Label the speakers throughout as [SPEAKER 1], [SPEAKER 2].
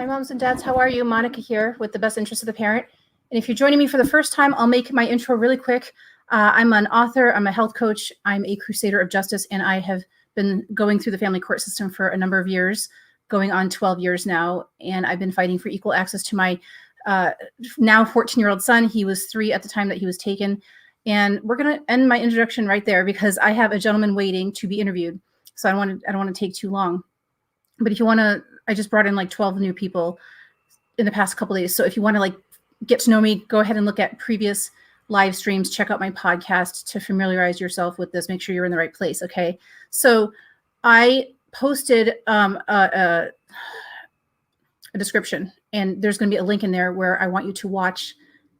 [SPEAKER 1] Hi, moms and dads. How are you? Monica here with the best interest of the parent. And if you're joining me for the first time, I'll make my intro really quick. I'm an author. I'm a health coach. I'm a crusader of justice, and I have been going through the family court system for a number of years, going on 12 years now. And I've been fighting for equal access to my now 14-year-old son. He was 3 at the time that he was taken. And we're going to end my introduction right there because I have a gentleman waiting to be interviewed. So I don't want to take too long. But if you want to, I just brought in like 12 new people in the past couple of days. So if you want to like get to know me, go ahead and look at previous live streams, check out my podcast to familiarize yourself with this. Make sure you're in the right place. Okay. So I posted a description, and there's going to be a link in there where I want you to watch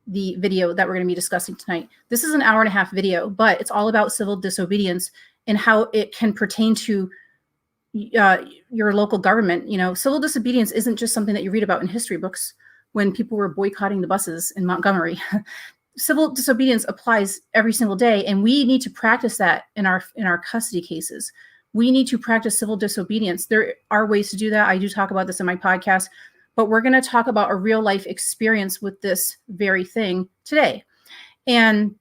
[SPEAKER 1] the video that we're going to be discussing tonight. This is an hour-and-a-half video, but it's all about civil disobedience and how it can pertain to your local government. You know, civil disobedience isn't just something that you read about in history books when people were boycotting the buses in Montgomery. Civil disobedience applies every single day, and we need to practice that in our custody cases. We need to practice civil disobedience. There are ways to do that. I do talk about this in my podcast, but we're going to talk about a real life experience with this very thing today. And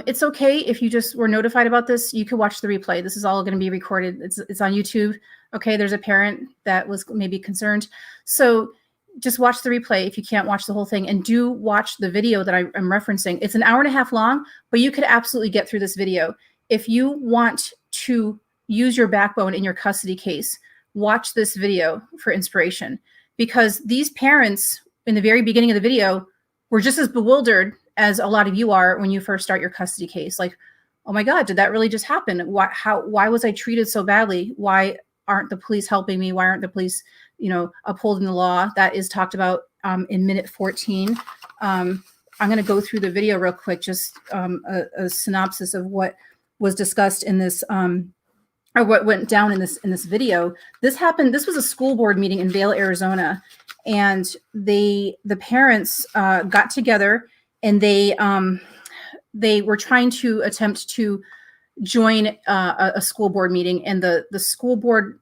[SPEAKER 1] it's okay if you just were notified about this. You can watch the replay. This is all going to be recorded. It's on YouTube. Okay, there's a parent that was maybe concerned. So just watch the replay if you can't watch the whole thing, and do watch the video that I'm referencing. It's an hour-and-a-half long, but you could absolutely get through this video. If you want to use your backbone in your custody case, watch this video for inspiration, because these parents in the very beginning of the video were just as bewildered as a lot of you are when you first start your custody case. Like, oh my God, did that really just happen? Why was I treated so badly? Why aren't the police helping me? Why aren't the police, upholding the law? That is talked about in minute 14. I'm going to go through the video real quick, just a synopsis of what was discussed in this, or what went down in this video. This happened. This was a school board meeting in Vail, Arizona, and the parents got together, and they were trying to attempt to join a school board meeting, and the school board,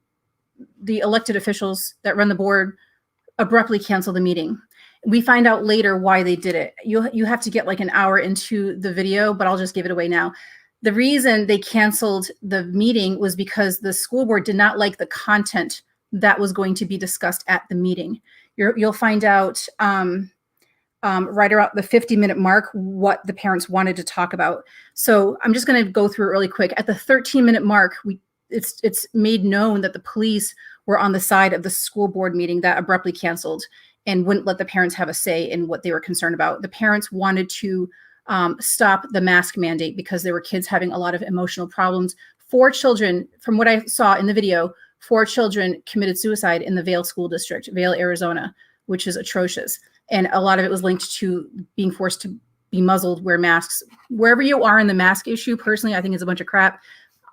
[SPEAKER 1] the elected officials that run the board, abruptly canceled the meeting. We find out later why they did it. You have to get like an hour into the video, but I'll just give it away now. The reason they canceled the meeting was because the school board did not like the content that was going to be discussed at the meeting. You'll find out right around the 50-minute mark what the parents wanted to talk about. So I'm just going to go through it really quick. At the 13-minute mark, it's made known that the police were on the side of the school board meeting that abruptly canceled and wouldn't let the parents have a say in what they were concerned about. The parents wanted to stop the mask mandate because there were kids having a lot of emotional problems. 4 children, from what I saw in the video, 4 children committed suicide in the Vail School District, Vail, Arizona, which is atrocious. And a lot of it was linked to being forced to be muzzled, wear masks. Wherever you are in the mask issue, personally, I think it's a bunch of crap.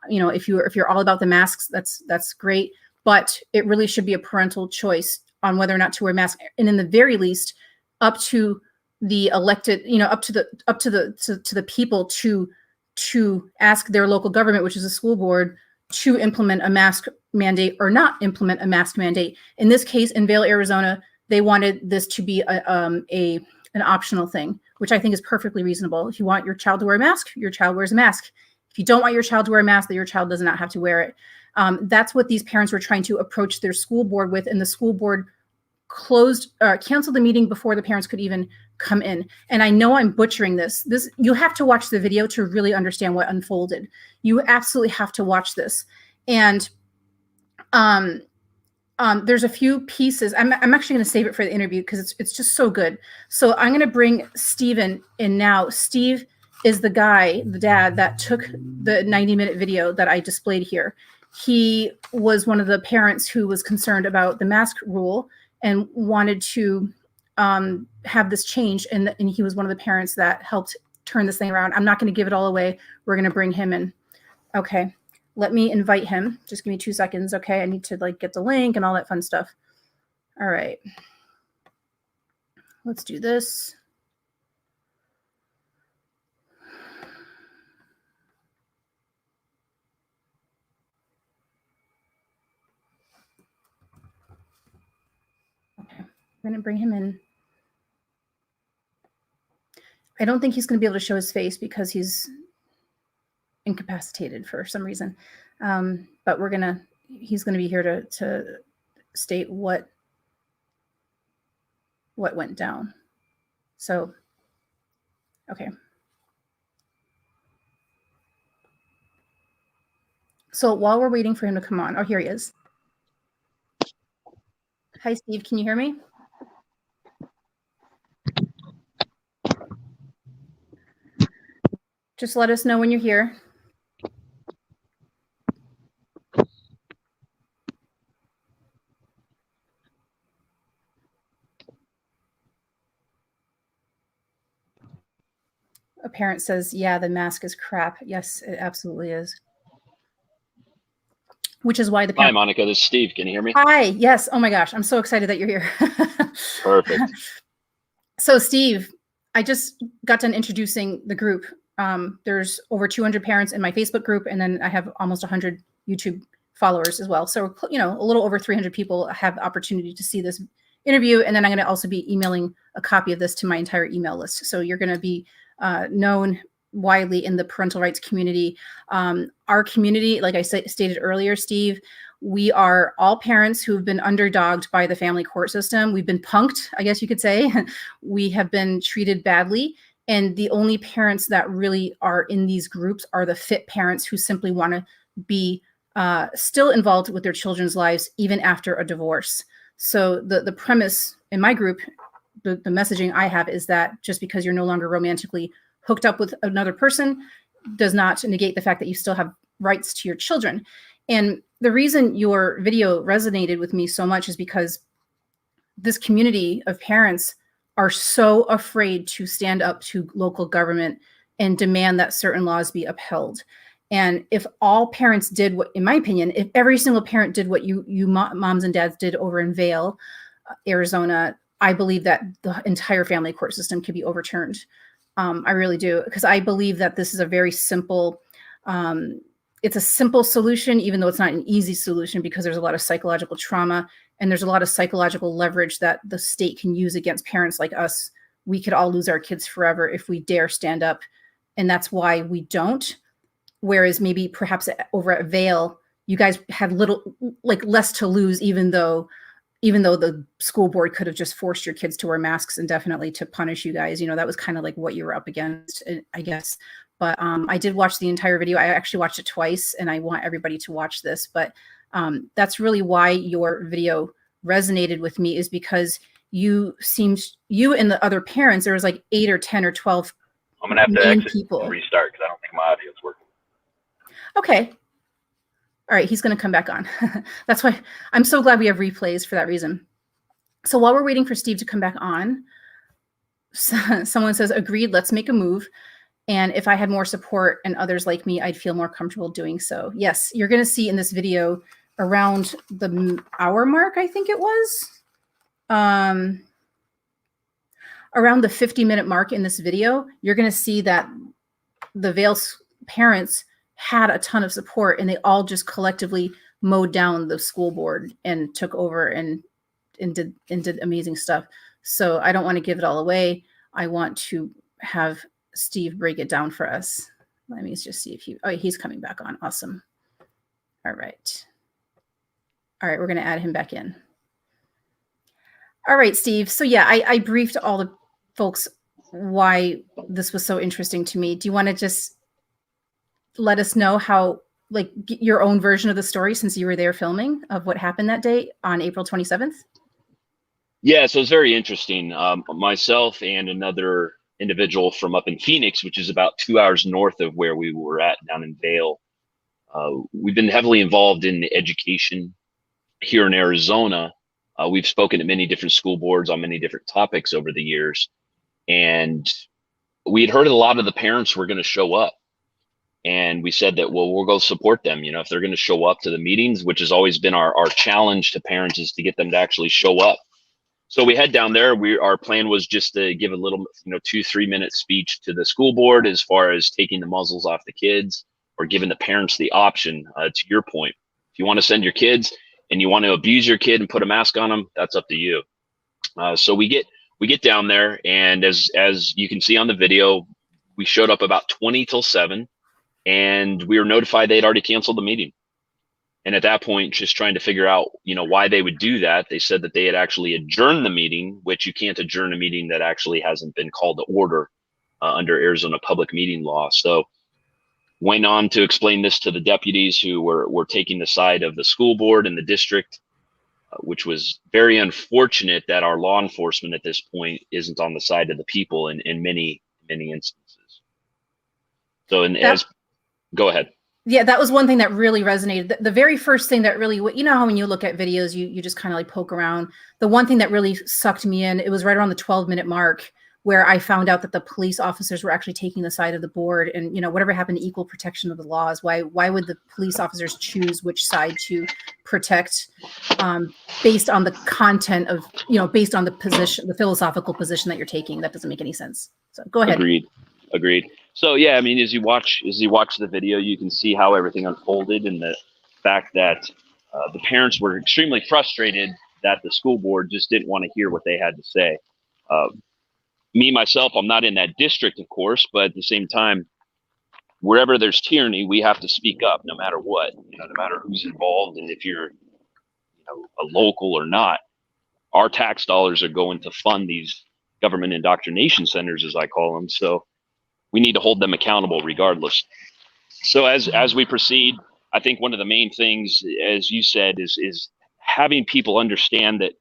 [SPEAKER 1] If you're all about the masks, that's great. But it really should be a parental choice on whether or not to wear masks. And in the very least, up to the elected, up to the people to ask their local government, which is a school board, to implement a mask mandate or not implement a mask mandate. In this case, in Vail, Arizona, they wanted this to be an optional thing, which I think is perfectly reasonable. If you want your child to wear a mask, your child wears a mask. If you don't want your child to wear a mask, then your child does not have to wear it. That's what these parents were trying to approach their school board with, and the school board canceled the meeting before the parents could even come in. And I know I'm butchering this. You have to watch the video to really understand what unfolded. You absolutely have to watch this. And there's a few pieces. I'm actually going to save it for the interview because it's just so good. So I'm going to bring Steven in now. Steve is the dad that took the 90-minute video that I displayed here. He was one of the parents who was concerned about the mask rule and wanted to have this change. And he was one of the parents that helped turn this thing around. I'm not going to give it all away. We're going to bring him in. Okay. Let me invite him. Just give me 2 seconds. Okay. I need to get the link and all that fun stuff. All right. Let's do this. I'm going to bring him in. I don't think he's going to be able to show his face because he's incapacitated for some reason. But he's going to be here to state what went down. So, okay. So while we're waiting for him to come on, oh, here he is. Hi, Steve, can you hear me? Just let us know when you're here. A parent says, yeah, the mask is crap. Yes, it absolutely is. Which is why the
[SPEAKER 2] parent— Hi, Monica, this is Steve. Can you hear me?
[SPEAKER 1] Hi, yes. Oh my gosh, I'm so excited that you're here.
[SPEAKER 2] Perfect.
[SPEAKER 1] So Steve, I just got done introducing the group. There's over 200 parents in my Facebook group, and then I have almost 100 YouTube followers as well. So, you know, a little over 300 people have the opportunity to see this interview. And then I'm going to also be emailing a copy of this to my entire email list. So you're going to be known widely in the parental rights community. Our community, like I stated earlier, Steve, we are all parents who have been underdogged by the family court system. We've been punked, I guess you could say. We have been treated badly. And the only parents that really are in these groups are the fit parents who simply want to be still involved with their children's lives, even after a divorce. So the premise in my group, the messaging I have is that just because you're no longer romantically hooked up with another person does not negate the fact that you still have rights to your children. And the reason your video resonated with me so much is because this community of parents are so afraid to stand up to local government and demand that certain laws be upheld. And if all parents did what, in my opinion, if every single parent did what you moms and dads did over in Vail, Arizona, I believe that the entire family court system could be overturned. I really do, because I believe that this is a very simple, it's a simple solution, even though it's not an easy solution, because there's a lot of psychological trauma and there's a lot of psychological leverage that the state can use against parents like us. We could all lose our kids forever if we dare stand up. And that's why we don't. Whereas maybe perhaps over at Vail, you guys had less to lose, even though the school board could have just forced your kids to wear masks indefinitely to punish you guys. You know, that was kind of like what you were up against, I guess. But I did watch the entire video. I actually watched it twice, and I want everybody to watch this. But that's really why your video resonated with me, is because you and the other parents, there was like 8 or 10 or 12
[SPEAKER 2] I'm going to have to exit and restart because I don't think my audio is working.
[SPEAKER 1] Okay. All right, he's going to come back on. That's why I'm so glad we have replays for that reason. So while we're waiting for Steve to come back on, someone says, agreed, let's make a move. And if I had more support and others like me, I'd feel more comfortable doing so. Yes, you're going to see in this video around the hour mark, I think it was, around the 50-minute mark in this video, you're going to see that the Vail parents had a ton of support, and they all just collectively mowed down the school board and took over and did amazing stuff. So I don't want to give it all away. I want to have Steve break it down for us. Let me just see if he's coming back on. Awesome. All right. All right, we're going to add him back in. All right, Steve. So yeah, I briefed all the folks why this was so interesting to me. Do you want to just let us know how, like, your own version of the story, since you were there filming, of what happened that day on April 27th?
[SPEAKER 2] Yeah, so it's very interesting. Myself and another individual from up in Phoenix, which is about 2 hours north of where we were at down in Vail, we've been heavily involved in the education here in Arizona. We've spoken at many different school boards on many different topics over the years. And we had heard a lot of the parents were going to show up. And we said that, well, we'll go support them. You know, if they're going to show up to the meetings, which has always been our challenge to parents, is to get them to actually show up. So we head down there. Our plan was just to give a little, 2-3 minute speech to the school board as far as taking the muzzles off the kids, or giving the parents the option. To your point, if you want to send your kids and you want to abuse your kid and put a mask on them, that's up to you. So we get down there, and as you can see on the video, we showed up about 20 till 7, and we were notified they'd already canceled the meeting. And at that point, just trying to figure out, why they would do that. They said that they had actually adjourned the meeting, which you can't adjourn a meeting that actually hasn't been called to order under Arizona public meeting law. So went on to explain this to the deputies who were taking the side of the school board and the district, which was very unfortunate that our law enforcement at this point isn't on the side of the people in many, many instances. So, go ahead.
[SPEAKER 1] Yeah, that was one thing that really resonated. The very first thing that really, how when you look at videos, you just kind of like poke around. The one thing that really sucked me in, it was right around the 12-minute mark where I found out that the police officers were actually taking the side of the board, and whatever happened to equal protection of the laws, why would the police officers choose which side to protect based on the content of, based on the position, the philosophical position that you're taking? That doesn't make any sense. So go ahead.
[SPEAKER 2] Agreed. So yeah, I mean, as you watch the video, you can see how everything unfolded, and the fact that the parents were extremely frustrated that the school board just didn't want to hear what they had to say. Me, myself, I'm not in that district, of course, but at the same time, wherever there's tyranny, we have to speak up no matter what, no matter who's involved. And if you're a local or not, our tax dollars are going to fund these government indoctrination centers, as I call them. So we need to hold them accountable regardless. So as we proceed, I think one of the main things, as you said, is having people understand that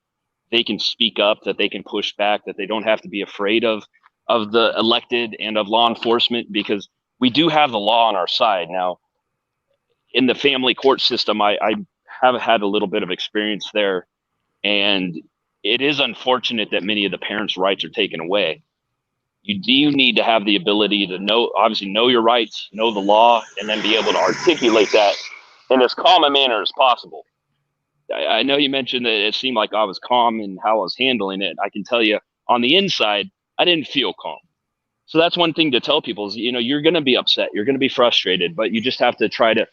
[SPEAKER 2] they can speak up, that they can push back, that they don't have to be afraid of the elected and of law enforcement, because we do have the law on our side. Now, in the family court system, I have had a little bit of experience there, and it is unfortunate that many of the parents' rights are taken away. You do need to have the ability to obviously know your rights, know the law, and then be able to articulate that in as calm a manner as possible. I know you mentioned that it seemed like I was calm in how I was handling it. I can tell you on the inside, I didn't feel calm. So that's one thing to tell people is, you're going to be upset. You're going to be frustrated, but you just have to try to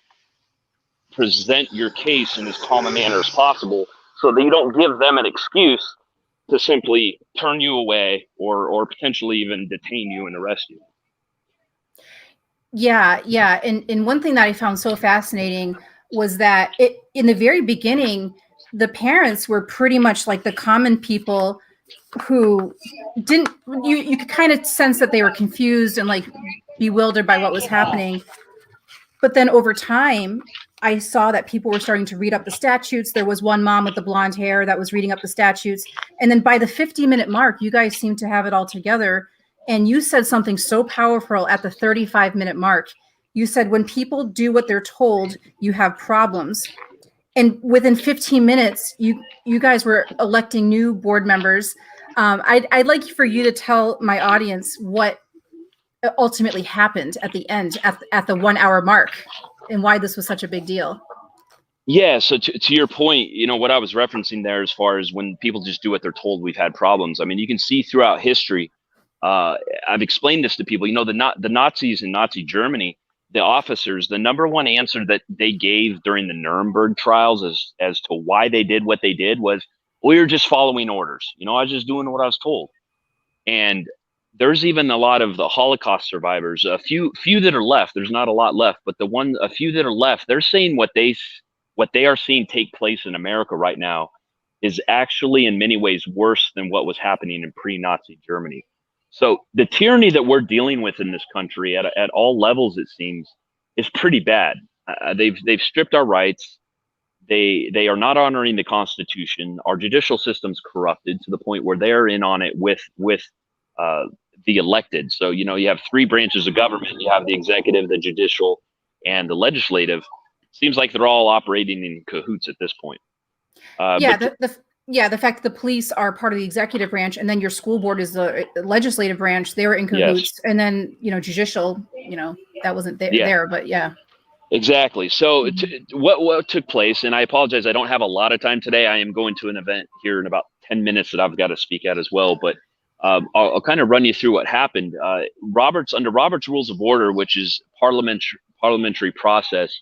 [SPEAKER 2] present your case in as calm a manner as possible so that you don't give them an excuse to simply turn you away or potentially even detain you and arrest you.
[SPEAKER 1] Yeah. And one thing that I found so fascinating was that in the very beginning, the parents were pretty much like the common people who you could kind of sense that they were confused and like bewildered by what was happening. But then over time, I saw that people were starting to read up the statutes. There was one mom with the blonde hair that was reading up the statutes. And then by the 50-minute mark, you guys seemed to have it all together. And you said something so powerful at the 35-minute mark. You said, when people do what they're told, you have problems. And within 15 minutes, you guys were electing new board members. I'd like for you to tell my audience what ultimately happened at the end, at the 1 hour mark, and why this was such a big deal.
[SPEAKER 2] Yeah. So to your point, what I was referencing there, as far as when people just do what they're told, we've had problems. I mean, you can see throughout history. I've explained this to people. The Nazis in Nazi Germany, the officers, the number one answer that they gave during the Nuremberg trials as to why they did what they did was, we were just following orders. I was just doing what I was told. And there's even a lot of the Holocaust survivors, a few that are left. There's not a lot left, but a few that are left, they're saying what they are seeing take place in America right now is actually in many ways worse than what was happening in pre-Nazi Germany. So the tyranny that we're dealing with in this country at all levels, it seems, is pretty bad. They've stripped our rights. They are not honoring the Constitution. Our judicial system's corrupted to the point where they're in on it with the elected. So you have three branches of government. You have the executive, the judicial, and the legislative. Seems like they're all operating in cahoots at this point.
[SPEAKER 1] The fact that the police are part of the executive branch, and then your school board is the legislative branch, they're in cahoots. Yes. And then, judicial, that wasn't there, but yeah.
[SPEAKER 2] Exactly. So what took place, and I apologize, I don't have a lot of time today. I am going to an event here in about 10 minutes that I've got to speak at as well, but I'll kind of run you through what happened. Under Robert's Rules of Order, which is parliamentary process,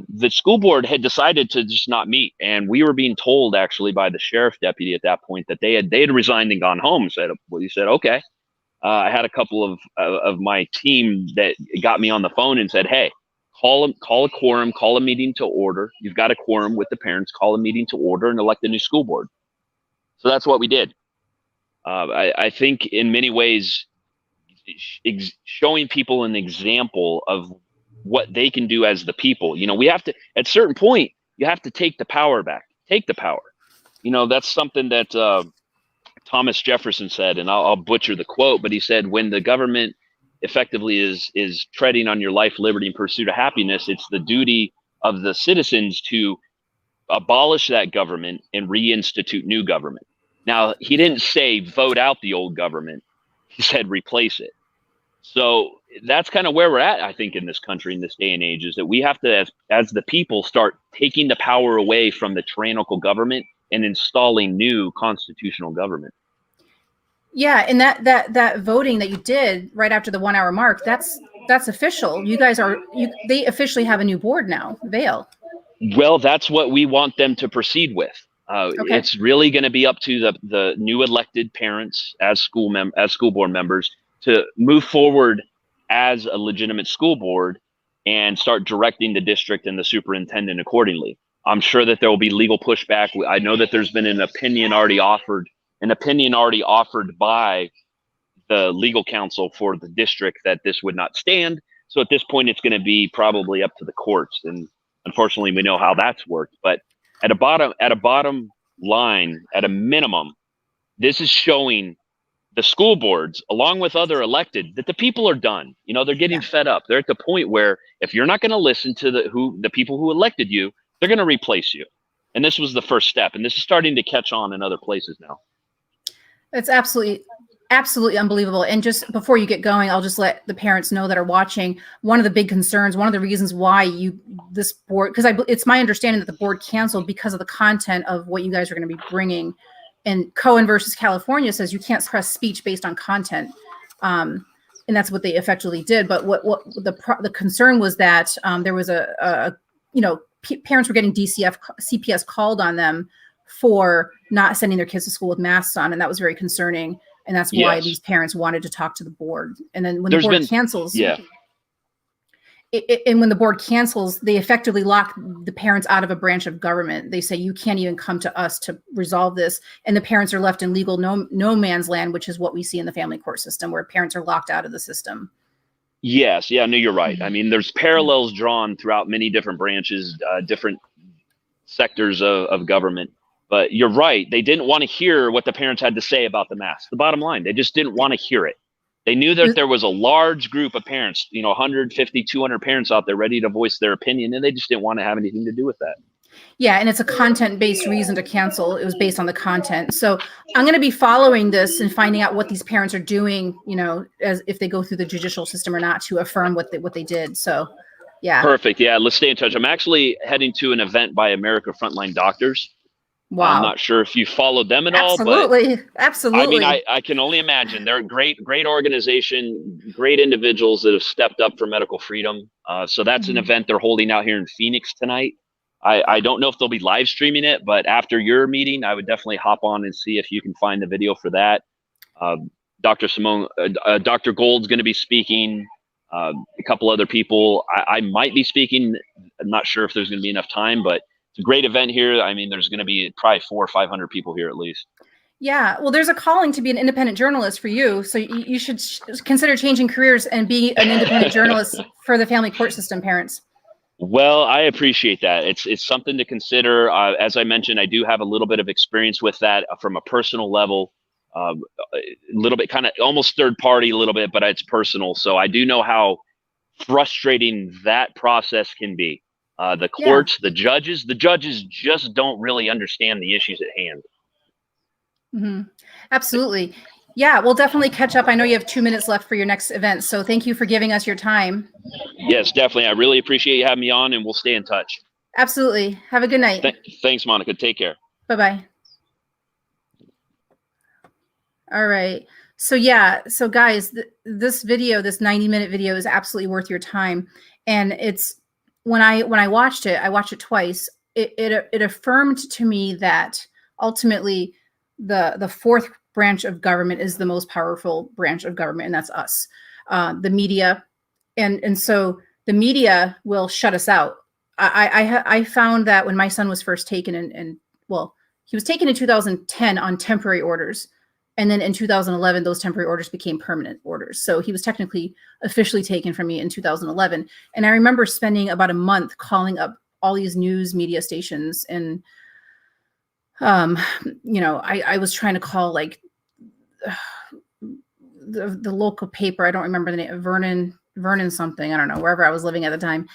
[SPEAKER 2] The school board had decided to just not meet, and we were being told actually by the sheriff deputy at that point that they had resigned and gone home. He said, okay. I had a couple of my team that got me on the phone and said, hey, call a quorum, call a meeting to order. You've got a quorum with the parents, call a meeting to order and elect a new school board. So that's what we did. I think in many ways, showing people an example of what they can do as the people. We have to, at a certain point, you have to take the power back. Take the power. That's something that Thomas Jefferson said, and I'll butcher the quote, but he said, when the government effectively is treading on your life, liberty, and pursuit of happiness, it's the duty of the citizens to abolish that government and reinstitute new government. Now, he didn't say vote out the old government. He said replace it. So that's kind of where we're at, I think, in this country in this day and age, is that we have to, as the people, start taking the power away from the tyrannical government and installing new constitutional government.
[SPEAKER 1] Yeah, and that voting that you did right after the 1 hour mark, that's official. You guys they officially have a new board now, Vail.
[SPEAKER 2] Well, that's what we want them to proceed with. Okay. It's really going to be up to the new elected parents as school board members to move forward as a legitimate school board and start directing the district and the superintendent accordingly. I'm sure that there will be legal pushback. I know that there's been an opinion already offered by the legal counsel for the district that this would not stand. So at this point, it's going to be probably up to the courts. And unfortunately, we know how that's worked. But at a bottom line, at a minimum, this is showing the school boards, along with other elected, that the people are done. They're getting fed up. They're at the point where if you're not going to listen to the people who elected you, they're going to replace you. And this was the first step. And this is starting to catch on in other places now. It's
[SPEAKER 1] absolutely unbelievable. And just before you get going, I'll just let the parents know that are watching, one of the big concerns, one of the reasons why this board, because it's my understanding that the board canceled because of the content of what you guys are going to be bringing. And Cohen versus California says you can't suppress speech based on content. And that's what they effectively did. But what the concern was that there was parents were getting CPS called on them for not sending their kids to school with masks on. And that was very concerning. And that's why these parents wanted to talk to the board. And then when the board cancels, and when the board cancels, they effectively lock the parents out of a branch of government. They say, you can't even come to us to resolve this. And the parents are left in legal no man's land, which is what we see in the family court system, where parents are locked out of the system.
[SPEAKER 2] Yes. Yeah, no, you're right. I mean, there's parallels drawn throughout many different branches, different sectors of government. But you're right. They didn't want to hear what the parents had to say about the mask. The bottom line, they just didn't want to hear it. They knew that there was a large group of parents, 150, 200 parents out there ready to voice their opinion, and they just didn't want to have anything to do with that.
[SPEAKER 1] Yeah, and it's a content-based reason to cancel. It was based on the content. So I'm going to be following this and finding out what these parents are doing, as if they go through the judicial system or not, to affirm what they did. So, yeah.
[SPEAKER 2] Perfect. Yeah, let's stay in touch. I'm actually heading to an event by America Frontline Doctors.
[SPEAKER 1] Wow.
[SPEAKER 2] I'm not sure if you followed them at all.
[SPEAKER 1] Absolutely.
[SPEAKER 2] I mean, I can only imagine. They're a great organization, great individuals that have stepped up for medical freedom. So that's an event they're holding out here in Phoenix tonight. I don't know if they'll be live streaming it, but after your meeting, I would definitely hop on and see if you can find the video for that. Dr. Gold's going to be speaking. A couple other people. I might be speaking. I'm not sure if there's going to be enough time, but it's a great event here. I mean, there's going to be probably 400 or 500 people here at least.
[SPEAKER 1] Yeah. Well, there's a calling to be an independent journalist for you. So you should consider changing careers and be an independent journalist for the family court system parents.
[SPEAKER 2] Well, I appreciate that. It's something to consider. As I mentioned, I do have a little bit of experience with that from a personal level, a little bit kind of almost third party a little bit, but it's personal. So I do know how frustrating that process can be. The courts, the judges just don't really understand the issues at hand.
[SPEAKER 1] Mm-hmm. Absolutely. Yeah, we'll definitely catch up. I know you have 2 minutes left for your next event, so thank you for giving us your time.
[SPEAKER 2] Yes, definitely. I really appreciate you having me on, and we'll stay in touch.
[SPEAKER 1] Absolutely. Have a good night.
[SPEAKER 2] Thanks, Monica. Take care.
[SPEAKER 1] Bye-bye. All right. So yeah, so guys, this video, this 90-minute video is absolutely worth your time. And it's when I watched it twice. It affirmed to me that ultimately the fourth branch of government is the most powerful branch of government, and that's us, the media, and so the media will shut us out. I found that when my son was first taken, and well, he was taken in 2010 on temporary orders, and then in 2011 those temporary orders became permanent orders. So he was technically officially taken from me in 2011, and I remember spending about a month calling up all these news media stations, and I was trying to call like the local paper. I don't remember the name, Vernon something. I don't know, wherever I was living at the time.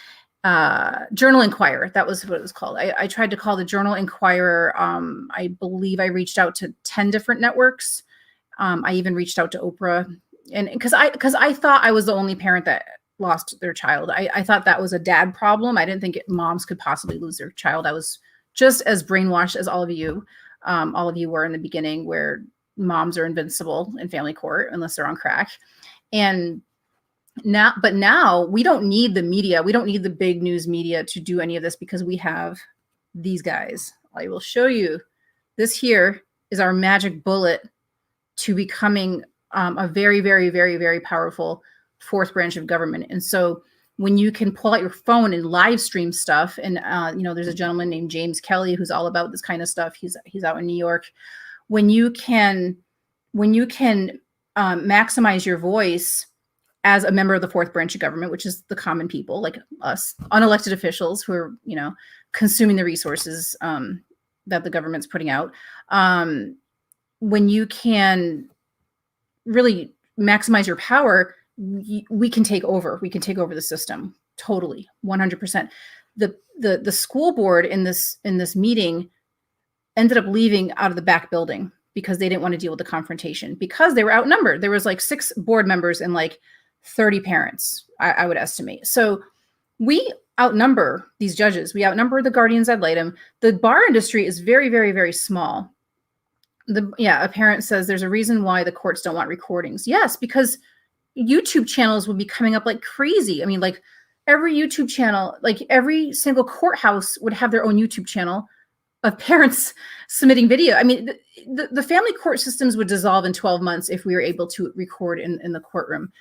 [SPEAKER 1] Journal Inquirer. That was what it was called. I tried to call the Journal Inquirer. I believe I reached out to 10 different networks. I even reached out to Oprah, and because I thought I was the only parent that lost their child. I thought that was a dad problem. I didn't think moms could possibly lose their child. I was just as brainwashed as all of you were in the beginning, where moms are invincible in family court unless they're on crack. And now we don't need the media. We don't need the big news media to do any of this, because we have these guys. I will show you. This here is our magic bullet to becoming a very, very, very, very powerful fourth branch of government. And so when you can pull out your phone and live stream stuff, and there's a gentleman named James Kelly who's all about this kind of stuff. He's out in New York. When you can maximize your voice as a member of the fourth branch of government, which is the common people like us, unelected officials who are, consuming the resources that the government's putting out. When you can really maximize your power, we can take over. We can take over the system totally, 100%. The school board in this meeting ended up leaving out of the back building because they didn't want to deal with the confrontation, because they were outnumbered. There was like 6 board members and like 30 parents, I would estimate. So we outnumber these judges. We outnumber the guardians ad litem. The bar industry is very, very, very small. A parent says there's a reason why the courts don't want recordings. Yes, because YouTube channels would be coming up like crazy. I mean, like every YouTube channel, like every single courthouse would have their own YouTube channel of parents submitting video. I mean, the family court systems would dissolve in 12 months if we were able to record in the courtroom,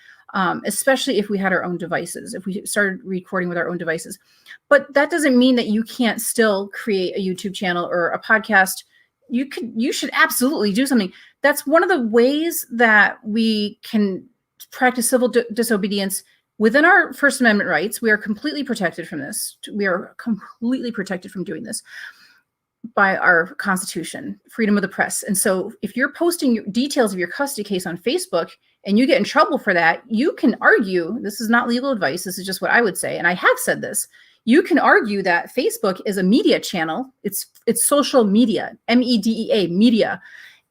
[SPEAKER 1] especially if we had our own devices, if we started recording with our own devices. But that doesn't mean that you can't still create a YouTube channel or a podcast. You should absolutely do something. That's one of the ways that we can practice civil disobedience within our First Amendment rights. We are completely protected from this. We are completely protected from doing this by our Constitution, freedom of the press. And so if you're posting details of your custody case on Facebook and you get in trouble for that, you can argue, this is not legal advice, this is just what I would say, and I have said this, you can argue that Facebook is a media channel. It's social media, MEDEA, media.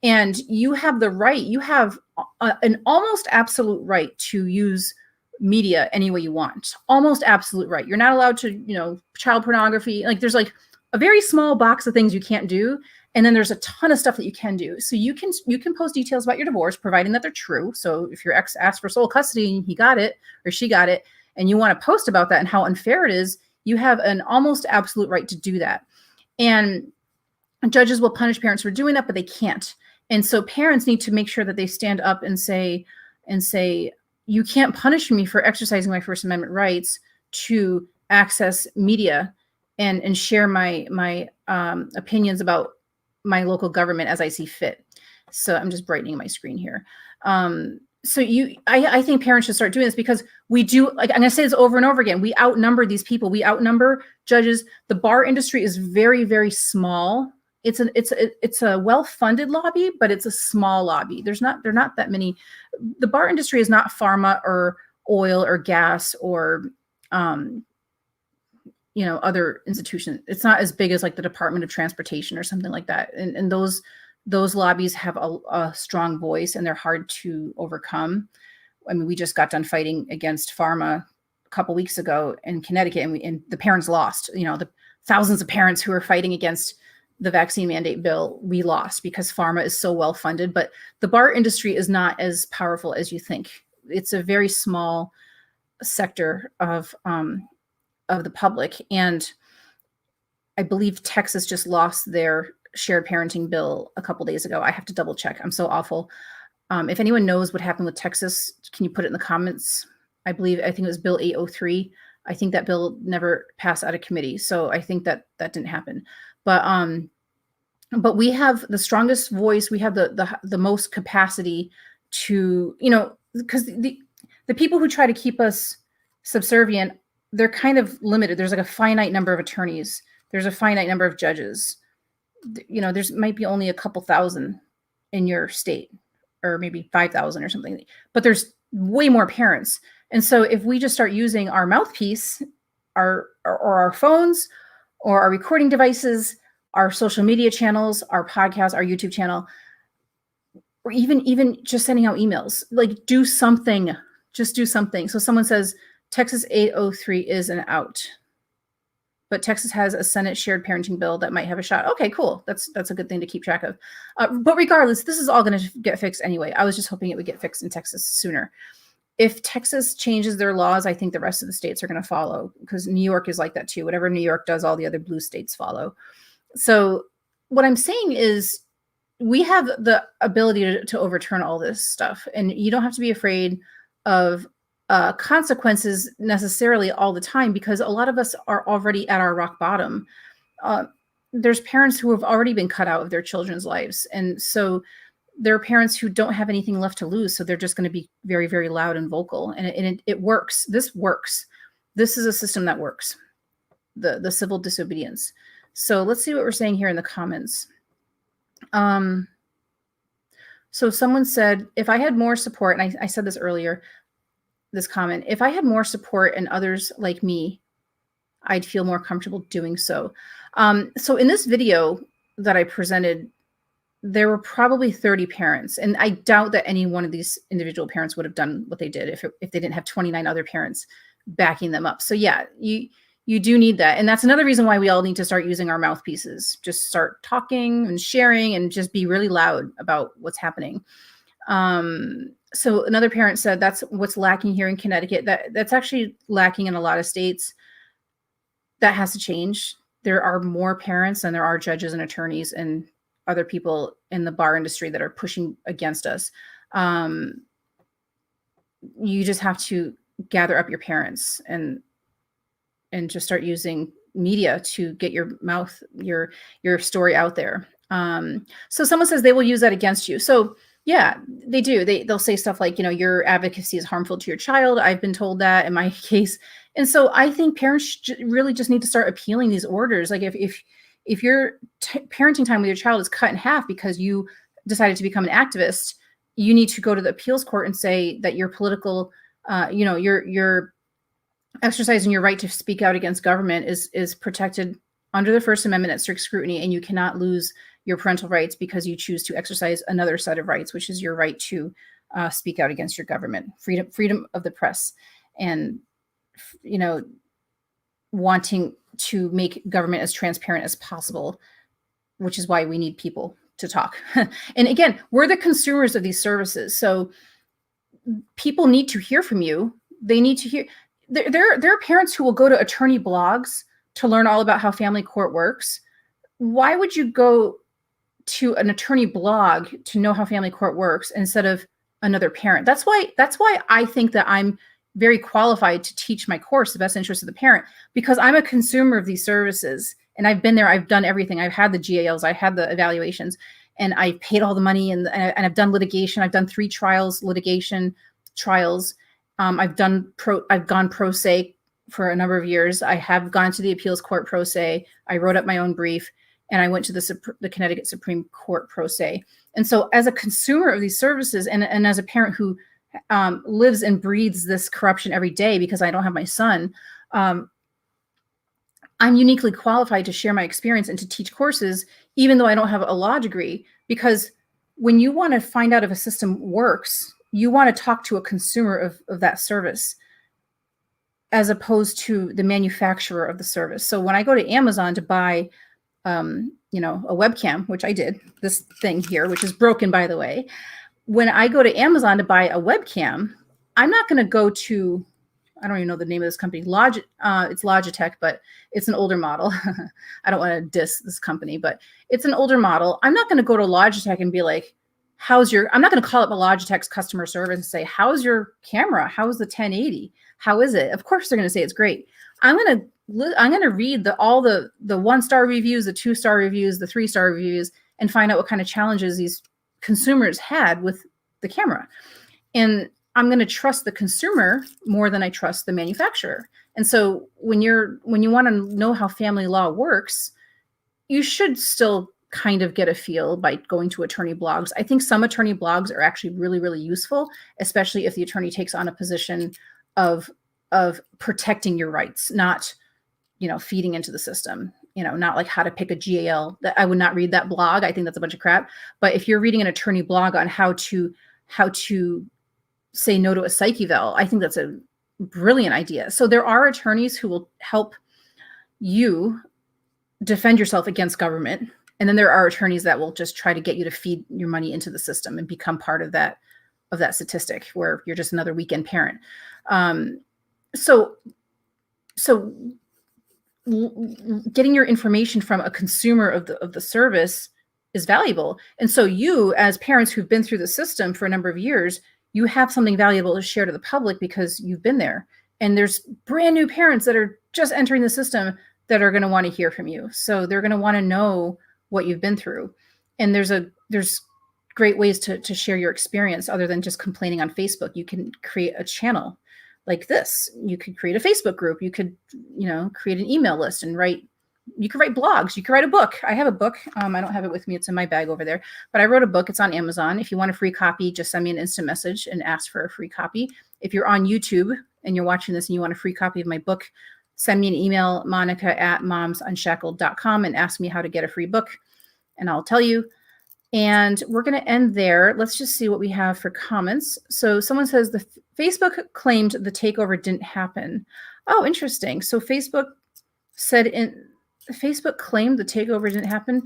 [SPEAKER 1] And you have the right, you have an almost absolute right to use media any way you want. Almost absolute right. You're not allowed to, child pornography. Like there's like a very small box of things you can't do. And then there's a ton of stuff that you can do. So you can post details about your divorce, providing that they're true. So if your ex asked for sole custody and he got it or she got it, and you want to post about that and how unfair it is, you have an almost absolute right to do that. And judges will punish parents for doing that, but they can't. And so parents need to make sure that they stand up and say, you can't punish me for exercising my First Amendment rights to access media and share my opinions about my local government as I see fit. So I'm just brightening my screen here. I think parents should start doing this, because we do, like, I'm going to say this over and over again. We outnumber these people. We outnumber judges. The bar industry is very, very small. It's a well-funded lobby, but it's a small lobby. They're not that many. The bar industry is not pharma or oil or gas or, other institutions. It's not as big as like the Department of Transportation or something like that. And those lobbies have a strong voice, and they're hard to overcome. I mean, we just got done fighting against pharma a couple weeks ago in Connecticut, and the parents lost. The thousands of parents who are fighting against the vaccine mandate bill, we lost because pharma is so well funded. But the bar industry is not as powerful as you think. It's a very small sector of of the public. And I believe Texas just lost their shared parenting bill a couple days ago. I have to double check. I'm so awful. If anyone knows what happened with Texas, can you put it in the comments? I think it was Bill 803. I think that bill never passed out of committee. So I think that didn't happen. But we have the strongest voice. We have the most capacity to, because the people who try to keep us subservient, they're kind of limited. There's like a finite number of attorneys. There's a finite number of judges. There's might be only a couple thousand in your state, or maybe 5,000 or something, but there's way more parents. And so if we just start using our mouthpiece, or our phones, or our recording devices, our social media channels, our podcast, our YouTube channel, or even just sending out emails, like do something, just do something. So someone says Texas 803 is an out, but Texas has a Senate shared parenting bill that might have a shot. Okay, cool. That's a good thing to keep track of. But regardless, this is all going to get fixed anyway. I was just hoping it would get fixed in Texas sooner. If Texas changes their laws, I think the rest of the states are going to follow, because New York is like that too. Whatever New York does, all the other blue states follow. So what I'm saying is we have the ability to overturn all this stuff, and you don't have to be afraid of consequences necessarily all the time, because a lot of us are already at our rock bottom. There's parents who have already been cut out of their children's lives. And so there are parents who don't have anything left to lose. So they're just going to be very, very loud and vocal. And it works. This works. This is a system that works. The civil disobedience. So let's see what we're saying here in the comments. So someone said, if I had more support, and I said this earlier, this comment, if I had more support and others like me, I'd feel more comfortable doing so. So in this video that I presented, there were probably 30 parents, and I doubt that any one of these individual parents would have done what they did if they didn't have 29 other parents backing them up. So yeah, you do need that. And that's another reason why we all need to start using our mouthpieces. Just start talking and sharing, and just be really loud about what's happening. So another parent said that's what's lacking here in Connecticut. That's actually lacking in a lot of states. That has to change. There are more parents than there are judges and attorneys and other people in the bar industry that are pushing against us. You just have to gather up your parents and just start using media to get your story out there. So someone says they will use that against you. So yeah, they do. They'll say stuff like, your advocacy is harmful to your child. I've been told that in my case. And so I think parents really just need to start appealing these orders. Like if your parenting time with your child is cut in half because you decided to become an activist, you need to go to the appeals court and say that your political, you're exercising your right to speak out against government is protected under the First Amendment at strict scrutiny, and you cannot lose your parental rights because you choose to exercise another set of rights, which is your right to speak out against your government, freedom of the press, and wanting to make government as transparent as possible, which is why we need people to talk. And again, we're the consumers of these services, so people need to hear from you. They need to hear. There are parents who will go to attorney blogs to learn all about how family court works. Why would you go to an attorney blog to know how family court works instead of another parent? That's why I think that I'm very qualified to teach my course, The Best Interest of the Parent, because I'm a consumer of these services, and I've been there. I've done everything. I've had the GALs, I had the evaluations, and I paid all the money, and I've done litigation. I've done 3 litigation trials. I've gone pro se for a number of years. I have gone to the appeals court pro se. I wrote up my own brief, and I went to the Connecticut Supreme Court pro se. And so as a consumer of these services, and as a parent who lives and breathes this corruption every day because I don't have my son, I'm uniquely qualified to share my experience and to teach courses, even though I don't have a law degree. Because when you want to find out if a system works, you want to talk to a consumer of that service as opposed to the manufacturer of the service. So when I go to Amazon to buy, a webcam, which I did, this thing here, which is broken, by the way. When I go to Amazon to buy a webcam, I'm not going to go to I don't even know the name of this company. It's Logitech, but it's an older model. I don't want to diss this company, but it's an older model. I'm not going to go to Logitech and be like, I'm not going to call up a Logitech's customer service and say, how's your camera? How's the 1080? How is it? Of course they're going to say it's great. I'm going to read all the 1-star reviews, the 2-star reviews, the 3-star reviews, and find out what kind of challenges these consumers had with the camera. And I'm going to trust the consumer more than I trust the manufacturer. And so when you want to know how family law works, you should still kind of get a feel by going to attorney blogs. I think some attorney blogs are actually really, really useful, especially if the attorney takes on a position of protecting your rights, not, feeding into the system, not like how to pick a GAL. I would not read that blog. I think that's a bunch of crap. But if you're reading an attorney blog on how to say no to a psych eval, I think that's a brilliant idea. So there are attorneys who will help you defend yourself against government. And then there are attorneys that will just try to get you to feed your money into the system and become part of that statistic where you're just another weekend parent. So getting your information from a consumer of the service is valuable. And so you, as parents who've been through the system for a number of years, you have something valuable to share to the public because you've been there. And there's brand new parents that are just entering the system that are going to want to hear from you. So they're going to want to know what you've been through. And there's great ways to share your experience other than just complaining on Facebook. You can create a channel like this. You could create a Facebook group. You could, create an email list and you could write blogs. You could write a book. I have a book. I don't have it with me. It's in my bag over there, but I wrote a book. It's on Amazon. If you want a free copy, just send me an instant message and ask for a free copy. If you're on YouTube and you're watching this and you want a free copy of my book, send me an email, monica@momsunshackled.com, and ask me how to get a free book, and I'll tell you. And we're going to end there. Let's just see what we have for comments. So someone says the Facebook claimed the takeover didn't happen. Oh, interesting. So Facebook claimed the takeover didn't happen.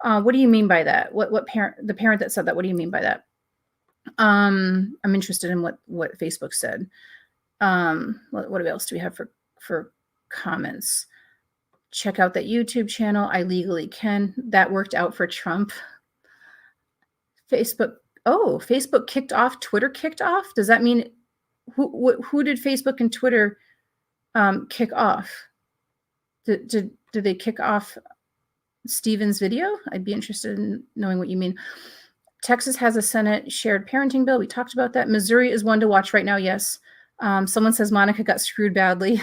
[SPEAKER 1] What do you mean by that? What parent, the parent that said that, what do you mean by that? I'm interested in what Facebook said. What else do we have for comments? Check out that YouTube channel. I legally can. That worked out for Trump. Facebook kicked off. Twitter kicked off. Does that mean who did Facebook and Twitter kick off? Did they kick off Steven's video? I'd be interested in knowing what you mean. Texas has a Senate shared parenting bill. We talked about that. Missouri is one to watch right now. Yes. Someone says Monica got screwed badly.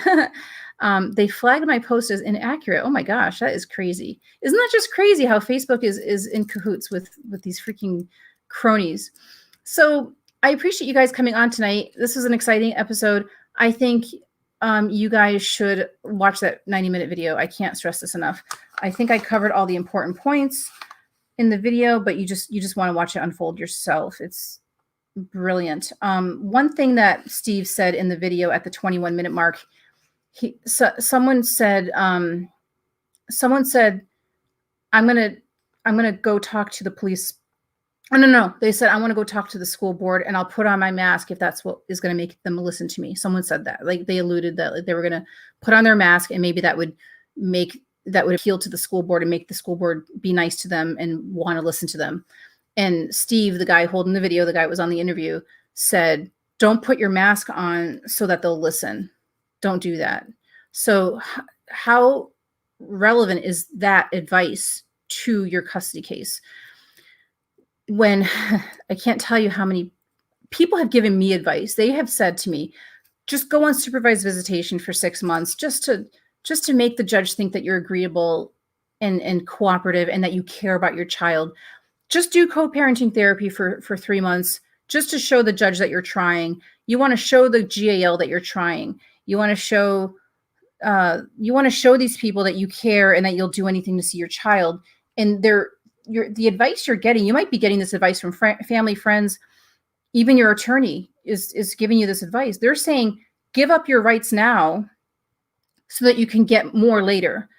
[SPEAKER 1] They flagged my post as inaccurate. Oh my gosh, that is crazy. Isn't that just crazy how Facebook is in cahoots with these freaking cronies? So I appreciate you guys coming on tonight. This was an exciting episode. I think you guys should watch that 90-minute video. I can't stress this enough. I think I covered all the important points in the video, but you just want to watch it unfold yourself. It's brilliant. One thing that Steve said in the video at the 21-minute mark, someone said, I'm gonna go talk to the police. Oh, no. They said, I want to go talk to the school board and I'll put on my mask if that's what is going to make them listen to me. Someone said that, like they alluded that they were going to put on their mask and maybe that would appeal to the school board and make the school board be nice to them and want to listen to them. And Steve, the guy holding the video, the guy who was on the interview, said, don't put your mask on so that they'll listen. Don't do that. So how relevant is that advice to your custody case? When I can't tell you how many people have given me advice. They have said to me, just go on supervised visitation for 6 months just to make the judge think that you're agreeable and cooperative and that you care about your child. Just do co-parenting therapy for 3 months just to show the judge that you're trying. You want to show the GAL that you're trying. You want to show these people that you care and that you'll do anything to see your child. And the advice you're getting, you might be getting this advice from family, friends, even your attorney is giving you this advice. They're saying, give up your rights now so that you can get more later.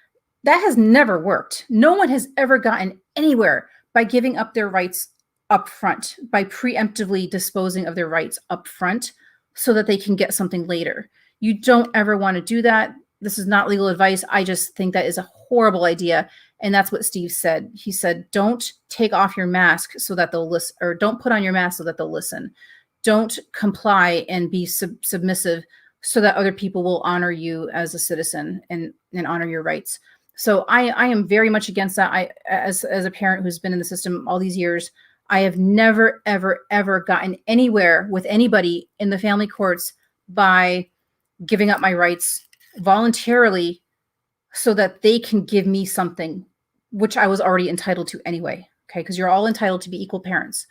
[SPEAKER 1] That has never worked. No one has ever gotten anywhere by giving up their rights up front, by preemptively disposing of their rights up front so that they can get something later. You don't ever want to do that. This is not legal advice. I just think that is a horrible idea. And that's what Steve said. He said, don't take off your mask so that they'll listen, or don't put on your mask so that they'll listen. Don't comply and be submissive so that other people will honor you as a citizen and honor your rights. So I am very much against that. As a parent who's been in the system all these years, I have never, ever, ever gotten anywhere with anybody in the family courts by giving up my rights voluntarily so that they can give me something which I was already entitled to anyway. Okay, because you're all entitled to be equal parents.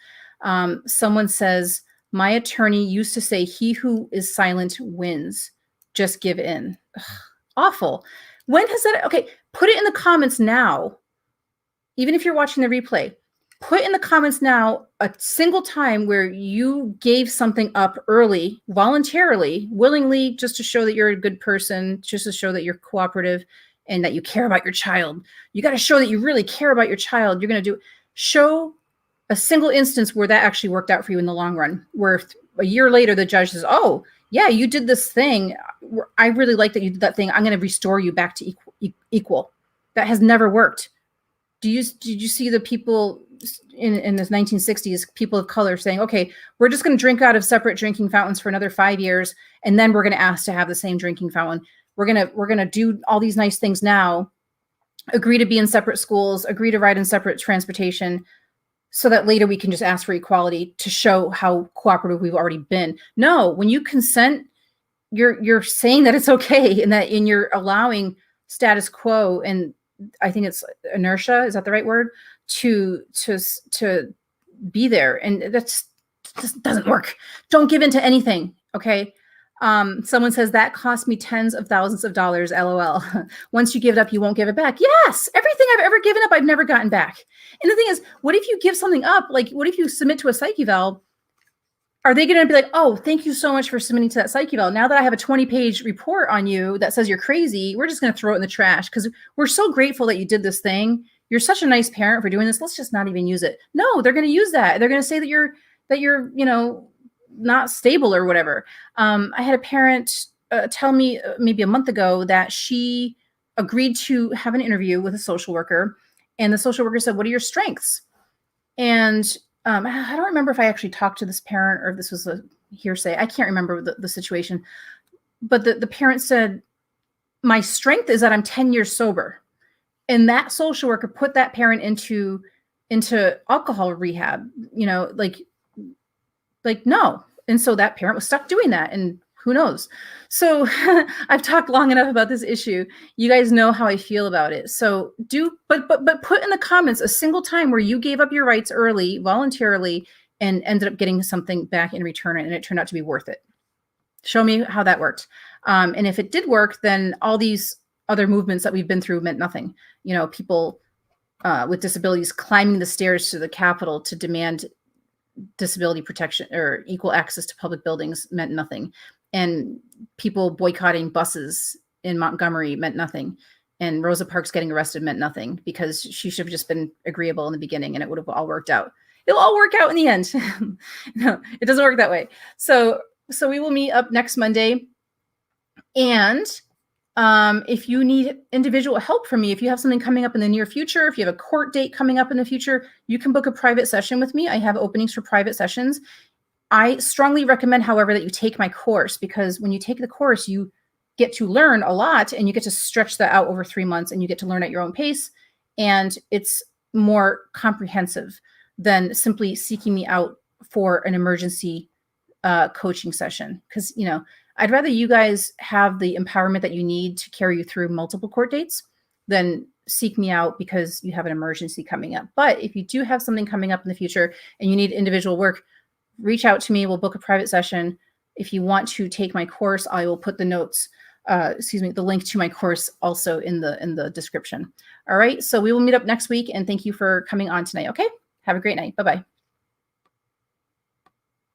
[SPEAKER 1] Someone says, my attorney used to say, he who is silent wins. Just give in. Ugh, awful. When has that? Okay, put it in the comments now. Even if you're watching the replay, put in the comments now a single time where you gave something up early, voluntarily, willingly, just to show that you're a good person, just to show that you're cooperative and that you care about your child. You got to show that you really care about your child. You're going to show a single instance where that actually worked out for you in the long run, where a year later the judge says, oh, yeah, you did this thing. I really like that you did that thing. I'm going to restore you back to equal. That has never worked. Did you see the people in the 1960s, people of color saying, okay, we're just going to drink out of separate drinking fountains for another 5 years, and then we're going to ask to have the same drinking fountain. We're going to do all these nice things now, agree to be in separate schools, agree to ride in separate transportation, so that later we can just ask for equality to show how cooperative we've already been. No, when you consent, you're saying that it's okay and you're allowing status quo, and I think it's inertia, is that the right word, to be there. And that's just doesn't work. Don't give in to anything. Okay. Someone says that cost me tens of thousands of dollars. LOL. Once you give it up, you won't give it back. Yes. Everything I've ever given up, I've never gotten back. And the thing is, what if you give something up? Like, what if you submit to a psych eval? Are they going to be like, oh, thank you so much for submitting to that psych eval. Now that I have a 20-page report on you that says you're crazy, we're just going to throw it in the trash because we're so grateful that you did this thing. You're such a nice parent for doing this. Let's just not even use it. No, they're going to use that. They're going to say that you're, not stable or whatever. I had a parent tell me maybe a month ago that she agreed to have an interview with a social worker, and the social worker said, what are your strengths? And I don't remember if I actually talked to this parent or if this was a hearsay. I can't remember the situation, but the parent said, my strength is that I'm 10 years sober. And that social worker put that parent into alcohol rehab, like no. And so that parent was stuck doing that, and who knows? So I've talked long enough about this issue. You guys know how I feel about it. So but put in the comments a single time where you gave up your rights early, voluntarily, and ended up getting something back in return, and it turned out to be worth it. Show me how that worked. And if it did work, then all these other movements that we've been through meant nothing. People with disabilities climbing the stairs to the Capitol to demand disability protection or equal access to public buildings meant nothing. And people boycotting buses in Montgomery meant nothing. And Rosa Parks getting arrested meant nothing because she should have just been agreeable in the beginning and it would have all worked out. It'll all work out in the end. No, it doesn't work that way. So we will meet up next Monday. And if you need individual help from me, if you have something coming up in the near future, if you have a court date coming up in the future, you can book a private session with me. I have openings for private sessions. I strongly recommend, however, that you take my course, because when you take the course, you get to learn a lot and you get to stretch that out over 3 months and you get to learn at your own pace. And it's more comprehensive than simply seeking me out for an emergency coaching session. Because, I'd rather you guys have the empowerment that you need to carry you through multiple court dates than seek me out because you have an emergency coming up. But if you do have something coming up in the future and you need individual work, reach out to me. We'll book a private session. If you want to take my course, I will put the link to my course also in the description. All right. So we will meet up next week, and thank you for coming on tonight. Okay. Have a great night. Bye-bye.